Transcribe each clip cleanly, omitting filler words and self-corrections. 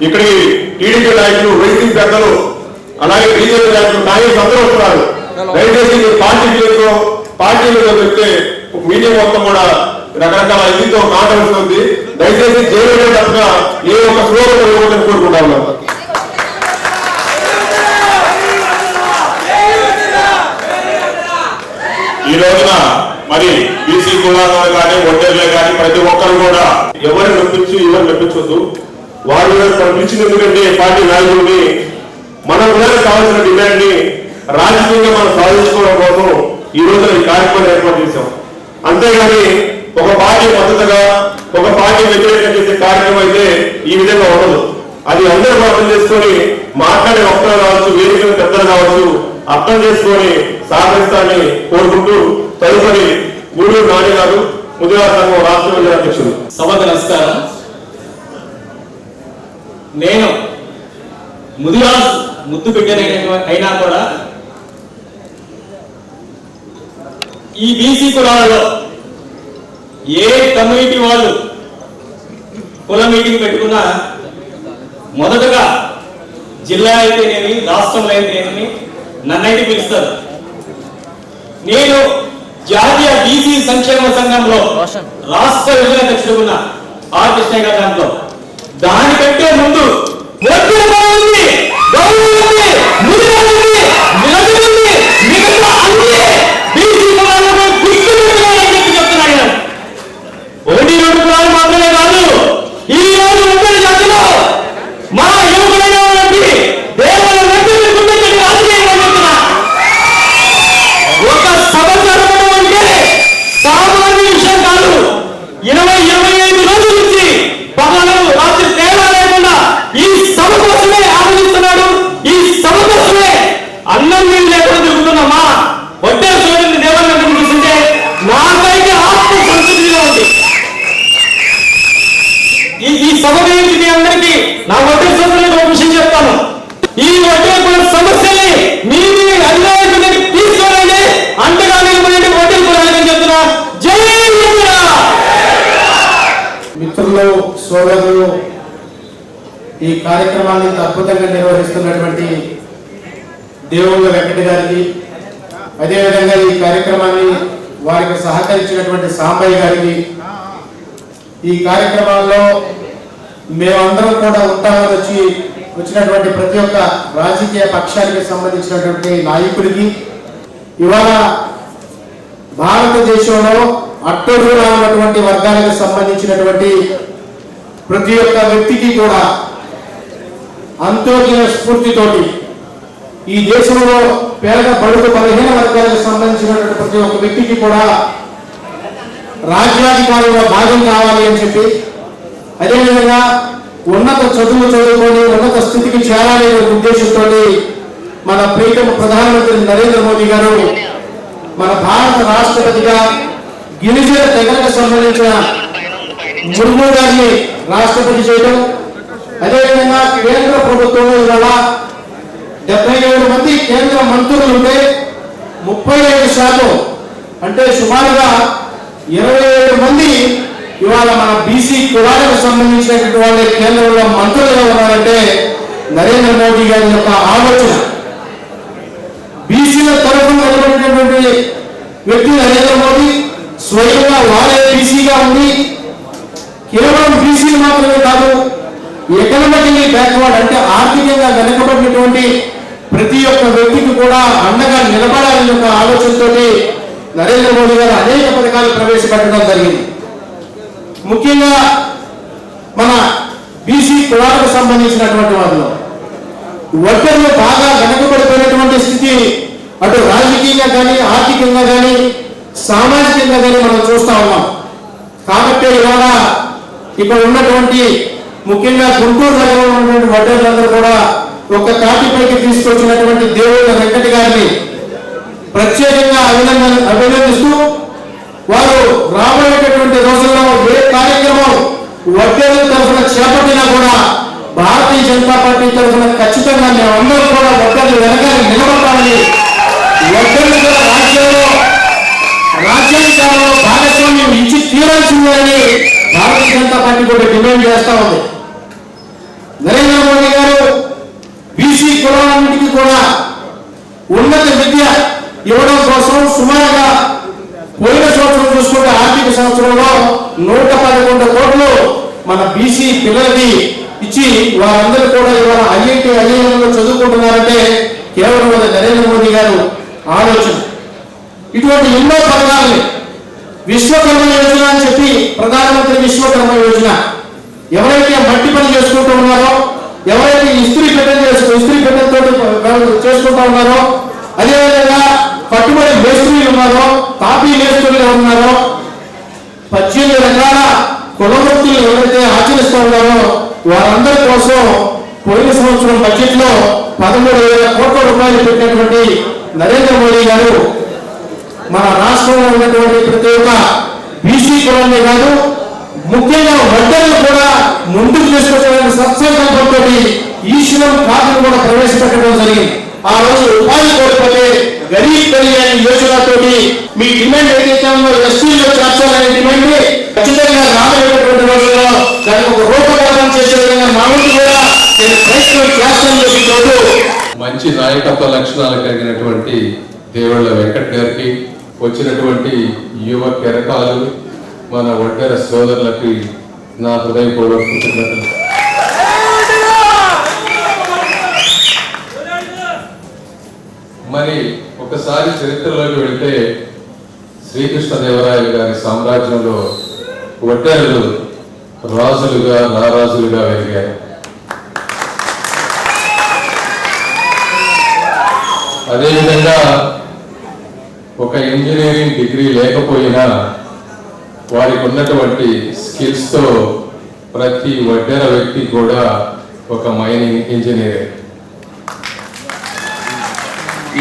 ఇక్కడికి టీడీపీ నాయకులు, వైసీపీ పెద్దలు, అలాగే బీజేపీ నాయకులు, కాంగ్రెస్ అందరూ వస్తున్నారు. దయచేసి పార్టీలతో చెప్తే మీడియా మొత్తం కూడా రకరకాల ఇదితో మాట్లాడుతూ ఉంది. దయచేసి జైలు తప్పగా ఏ ఒక్క స్లోగన్ ఇవ్వదని కోరుకుంటా ఉన్నాం. ఈ రోజున మరి బీసీ కులాలు కానీ ఒంటరిలే కానీ ప్రతి ఒక్కరు కూడా ఎవరిని మెప్పించొద్దు. వారు పిలిచింది ఎందుకంటే పార్టీ నాయకుడిని మన ప్రజలకు కావాల్సిన డిమాండ్ ని రాజకీయంగా మనం సాధించుకోవడం కోసం ఈ రోజున ఈ కార్యక్రమాన్ని ఏర్పాటు చేశాం. అంతేగాని ఒక పార్టీ మద్దతుగా ఒక పార్టీ వ్యతిరేకంగా చేసే కార్యక్రమం అయితే ఈ విధంగా ఉండదు. అది అందరూ అర్థం చేసుకొని మాట్లాడే వక్తలు కావచ్చు, వేదికలు పెద్దలు కావచ్చు, అర్థం చేసుకొని సహకరిస్తానని కోరుకుంటూ తదుపరి గూడూరు నాని గారు, ముదిరా సంఘం రాష్ట్ర మండలి అధ్యక్షుడు. సభకు నమస్కారం. నేను ముదిరా ముద్దు అయినా కూడా ఈ బీసీ కులాలలో ఏ కమ్యూనిటీ వాళ్ళు కుల మీటింగ్ పెట్టుకున్నా మొదటగా జిల్లా అయితేనేమి, రాష్ట్రంలో అయితేనేమి నన్నైతే పిలుస్తారు. నేను జాతీయ బీసీ సంక్షేమ సంఘంలో రాష్ట్ర విభజన అధ్యక్షుడు ఉన్న ఆర్ కృష్ణయ్య గారి దాంట్లో దానికంటే ముందు ఒకటి రెండు కులాలు మాత్రమే కాదు, ఈ రోజు ఉమ్మడి జాతిలో మా యువకులైనటువంటి దేవుల ఒక సభ జరగడం అంటే సామాన్య విషయం కాదు. 20-25 రోజుల నుంచి పగలు రాత్రి తేడా లేకుండా ఈ సభ కోసమే ఆలోచిస్తున్నాడు. ఈ సభ కోసమే అన్నం నీళ్ళు లేకుండా తిరుగుతున్నామా వడ్డే సోదరుని దేవాలయం చూస్తుంటే నాకైతే ఆత్మ సంతృప్తిగా ఉంది. ఈ సభ గురించి మీ అందరికీ నా వడ్డే సోదరులకు ఒక విషయం చెప్తాను. ఈ వడ్డే సమస్యని మీ అధికారులకు తీసుకోవాలని అంతగా నిలబడి వడ్డే కులాలని చెప్తున్నా. జై మిత్రులు, సోదరులు, ఈ కార్యక్రమాన్ని అద్భుతంగా నిర్వహిస్తున్నటువంటి దేవుళ్ళ వెంకట గారికి, అదేవిధంగా ఈ కార్యక్రమాన్ని వారికి సహకరించినటువంటి సాంబయ్య గారికి, ఈ కార్యక్రమాల్లో మేమందరం కూడా ఉంటామని వచ్చినటువంటి ప్రతి ఒక్క రాజకీయ పక్షానికి సంబంధించినటువంటి నాయకుడికి, ఇవాళ భారతదేశంలో అట్టడుగున ఉన్నటువంటి వర్గాలకు సంబంధించినటువంటి ప్రతి ఒక్క వ్యక్తికి కూడా అంత్యోదయ స్ఫూర్తితోటి ఈ దేశంలో పేద బడుగు బలహీన వర్గాలకు సంబంధించినటువంటి ప్రతి ఒక్క వ్యక్తికి కూడా రాజ్యాధికారంలో భాగం కావాలి అని చెప్పి, అదేవిధంగా ఉన్నత చదువు చదువుకొని ఉన్నత స్థితికి చేరాలనే ఉద్దేశంతో మన ప్రియతమ ప్రధానమంత్రి నరేంద్ర మోదీ గారు మన భారత రాష్ట్రపతిగా గిరిజన తెగలకు సంబంధించిన ముర్ము గారిని రాష్ట్రపతి చేయడం, అదేవిధంగా కేంద్ర ప్రభుత్వంలో ఇవాళ 77 మంది కేంద్ర మంత్రులు ఉంటే 35% అంటే సుమారుగా 27 మంది ఇవాళ మన బీసీ కులాలకు సంబంధించినటువంటి వాళ్ళే కేంద్రంలో మంత్రులుగా ఉన్నారంటే నరేంద్ర మోదీ గారి యొక్క ఆలోచన. బీసీల తరఫున నిలబడినటువంటి వ్యక్తి నరేంద్ర మోదీ స్వయంగా వారే బీసీగా ఉంది. కేవలం బీసీలు మాత్రమే కాదు, ఎకనామికల్లీ బ్యాక్వర్డ్ అంటే ఆర్థికంగా వెనుకబడినటువంటి ప్రతి ఒక్క వ్యక్తికి కూడా అండగా నిలబడాలని ఒక ఆలోచనతో నరేంద్ర మోదీ గారు అనేక పథకాలు ప్రవేశపెట్టడం జరిగింది. ముఖ్యంగా మన బీసీ కులాలకు సంబంధించినటువంటి వారిలో ఒక్కరిలో బాగా వెనకబడిపోయినటువంటి స్థితి అటు రాజకీయంగా కానీ, ఆర్థికంగా కానీ, సామాజికంగా కానీ మనం చూస్తా ఉన్నాం. కాబట్టి ఇవాళ ఇక్కడ ఉన్నటువంటి ముఖ్యంగా గుంటూరు నగరంలో ఉన్నటువంటి వడ్డర్లందరూ కూడా ఒక తాటిపైకి తీసుకొచ్చినటువంటి దేవుళ్ళ వెంకట గారిని ప్రత్యేకంగా అభినందిస్తూ వారు రాబోయేటటువంటి రోజుల్లో ఏ కార్యక్రమం వడ్డర్ల తరఫున చేపట్టినా కూడా భారతీయ జనతా పార్టీ తరఫున ఖచ్చితంగా మేమందరూ కూడా వడ్డర్లు వెనకాల నిలబడాలని, వడ్డర్లు కూడా రాజ్యాధికారంలో భాగస్వామ్యం ఇచ్చి తీరాల్సిందని భారతీయ జనతా పార్టీ కూడా డిమాండ్ చేస్తా ఉంది. నరేంద్ర మోడీ గారు బీసీ కులాలన్నిటికీ కూడా ఉన్నత విద్య ఇవ్వడం కోసం సుమారుగా పోయిన సంవత్సరం చూసుకుంటే ఆర్థిక సంవత్సరంలో 111 కోట్లు మన బీసీ పిల్లలకి ఇచ్చి వారందరూ కూడా ఇవాళ ఐఐఎంలో చదువుకుంటున్నారంటే కేవలం నరేంద్ర మోడీ గారు ఆలోచన. ఇటువంటి ఎన్నో పథకాలని విశ్వకర్మ యోజన అని చెప్పి ప్రధానమంత్రి విశ్వకర్మ యోజన, ఎవరైతే మట్టి పని చేసుకుంటూ ఉన్నారో, ఎవరైతే ఇస్త్రీ పెట్టెలతో చేసుకుంటూ ఉన్నారో, అదేవిధంగా పట్టుబడి మేస్త్రీలు ఉన్నారో, తాపీ మేస్త్రీలు ఉన్నారో, 18 రకాల కులవృత్తులు ఎవరైతే ఆచరిస్తూ ఉన్నారో వారందరి కోసం పోయిన సంవత్సరం బడ్జెట్ లో 13,000 కోట్ల రూపాయలు పెట్టినటువంటి నరేంద్ర మోడీ గారు మన రాష్ట్రంలో ఉన్నటువంటి ప్రతి ఒక్క బీసీ కులాన్ని కాదు, ముఖ్యంగా వడ్డర్లు కూడా ముందుకు తీసుకొచ్చడానికి సత్సంకల్పంతో ఈశ్వరం కార్డును కూడా ప్రవేశపెట్టడం జరిగింది. ఆ రోజు ఉపాధి కోల్పోతే గరీబ్ కళ్యాణ్ యోజనతో మీ డిమాండ్ ఏదైతే ఉందో ఎస్టీలో చేర్చాలనే డిమాండ్ ఖచ్చితంగా రాబోయేటువంటి రోజుల్లో దానికి ఒక రూపకల్పన చేసే విధంగా మా వంతు కూడా నేను ప్రయత్నం చేస్తానని చెప్పి మంచి నాయకత్వ లక్షణాలు కలిగినటువంటి దేవుళ్ళ వెంకట్ గారికి, వచ్చినటువంటి యువ కెరకాలు మన ఒడ్డెర సోదరులకి నా హృదయపూర్వక కృతజ్ఞతలు. మరి ఒకసారి చరిత్రలోకి వెళితే శ్రీకృష్ణదేవరాయలు గారి సామ్రాజ్యంలో ఒడ్డెరలు రాజులుగా నారాజులుగా వెలిగారు. అదేవిధంగా ఒక ఇంజనీరింగ్ డిగ్రీ లేకపోయినా వారికి ఉన్నటువంటి స్కిల్స్ తో ప్రతి వడ్డెర వ్యక్తి కూడా ఒక మైనింగ్ ఇంజనీర్.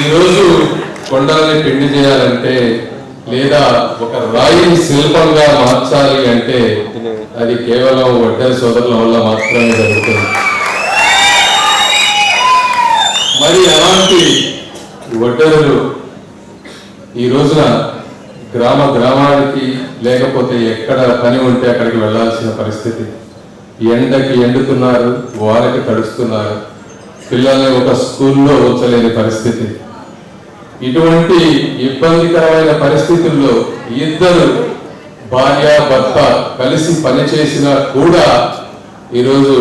ఈరోజు కొండల్ని పిండి చేయాలంటే లేదా ఒక రాయిని శిల్పంగా మార్చాలి అంటే అది కేవలం వడ్డెర సోదరుల వల్ల మాత్రమే జరుగుతుంది. మరి అలాంటి వడ్డెరలు ఈ రోజున గ్రామానికి లేకపోతే ఎక్కడ పని ఉంటే అక్కడికి వెళ్లాల్సిన పరిస్థితి. ఎండకి ఎండుతున్నారు, వారికి తడుస్తున్నారు, పిల్లల్ని ఒక స్కూల్లో ఉంచలేని పరిస్థితి. ఇటువంటి ఇబ్బందికరమైన పరిస్థితుల్లో ఇద్దరు భార్య భర్త కలిసి పనిచేసినా కూడా ఈరోజు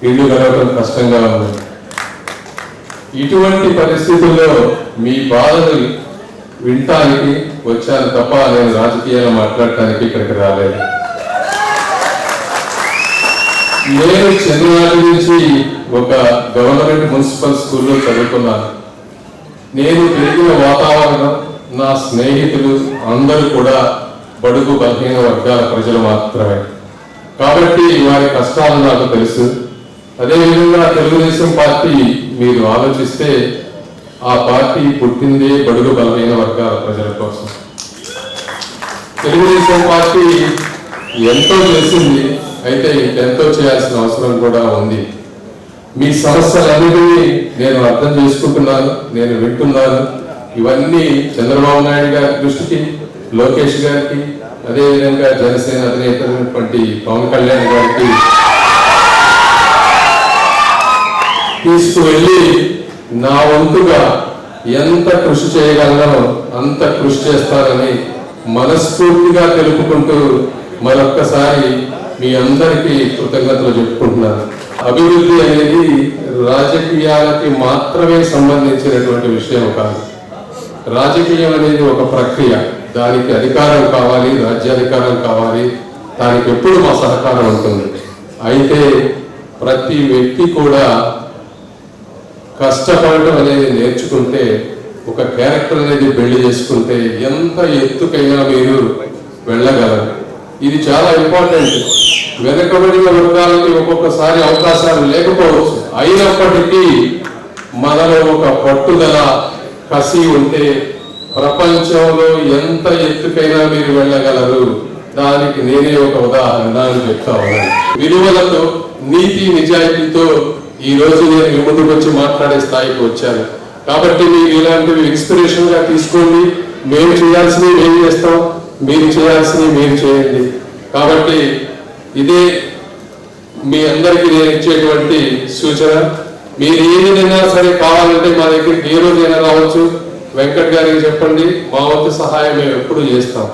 ఇల్లు గడవడం కష్టంగా ఉంది. ఇటువంటి పరిస్థితుల్లో మీ బాధలు వినటానికి వచ్చాను తప్ప నేను రాజకీయాలు మాట్లాడటానికి ఇక్కడికి రాలేదు. నేను చిన్ననాటి నుంచి ఒక గవర్నమెంట్ మున్సిపల్ స్కూల్లో చదువుకున్నాను. నేను పెరిగిన వాతావరణం, నా స్నేహితులు అందరూ కూడా బడుగు బలహీన వర్గాల ప్రజలు మాత్రమే. కాబట్టి వారి కష్టాలు నాకు తెలుసు. అదేవిధంగా తెలుగుదేశం పార్టీ మీరు ఆలోచిస్తే ఆ పార్టీ పుట్టిందే బడుగు బలహీన వర్గాల ప్రజల కోసం. తెలుగుదేశం పార్టీ ఎంతో చేసింది, అయితే ఇంకెంతో చేయాల్సిన అవసరం కూడా ఉంది. మీ సమస్యలన్నిటినీ నేను అర్థం చేసుకుంటున్నాను, నేను వింటున్నాను. ఇవన్నీ చంద్రబాబు నాయుడు గారి దృష్టికి, లోకేష్ గారికి, అదేవిధంగా జనసేన అధినేత పవన్ కళ్యాణ్ గారికి తీసుకువెళ్ళి నా వంతుగా ఎంత కృషి చేయగలనో అంత కృషి చేస్తానని మనస్ఫూర్తిగా తెలుపుకుంటూ మరొక్కసారి మీ అందరికీ కృతజ్ఞతలు చెప్పుకుంటున్నాను. అభివృద్ధి అనేది రాజకీయాలకి మాత్రమే సంబంధించినటువంటి విషయం కాదు. రాజకీయం అనేది ఒక ప్రక్రియ. దానికి అధికారం కావాలి, రాజ్యాధికారం కావాలి. దానికి ఎప్పుడు మా సహకారం ఉంటుంది. అయితే ప్రతి వ్యక్తి కూడా కష్టపడటం అనేది నేర్చుకుంటే, ఒక క్యారెక్టర్ అనేది బిల్డ్ చేసుకుంటే ఎంత ఎత్తుకైనా మీరు వెళ్ళగలరు. ఇది చాలా ఇంపార్టెంట్. వెనుకబడిన వర్గాలకి ఒక్కొక్కసారి అవకాశాలు లేకపోవచ్చు, అయినప్పటికీ మనలో ఒక పట్టుదల, కసి ఉంటే ప్రపంచంలో ఎంత ఎత్తుకైనా మీరు వెళ్ళగలరు. దానికి నేనే ఒక ఉదాహరణ చెప్తా ఉన్నాను. విలువలతో, నీతి నిజాయితీతో ఈ రోజు నేను మీ ముందుకు వచ్చి మాట్లాడే స్థాయికి వచ్చాను. కాబట్టి మీరు ఇలాంటివి ఇన్స్పిరేషన్ గా తీసుకోండి. మేము చేయాల్సినవి మేము చేస్తాం, మీరు చేయాల్సినవి మీరు చేయండి. కాబట్టి ఇదే మీ అందరికీ నేను ఇచ్చేటువంటి సూచన, మీరు ఏదైనా సరే కావాలంటే మా దగ్గరికి ఏ రోజైనా రావచ్చు, వెంకట్ గారికి చెప్పండి, మా వంతు సహాయం మేము ఎప్పుడు చేస్తాం.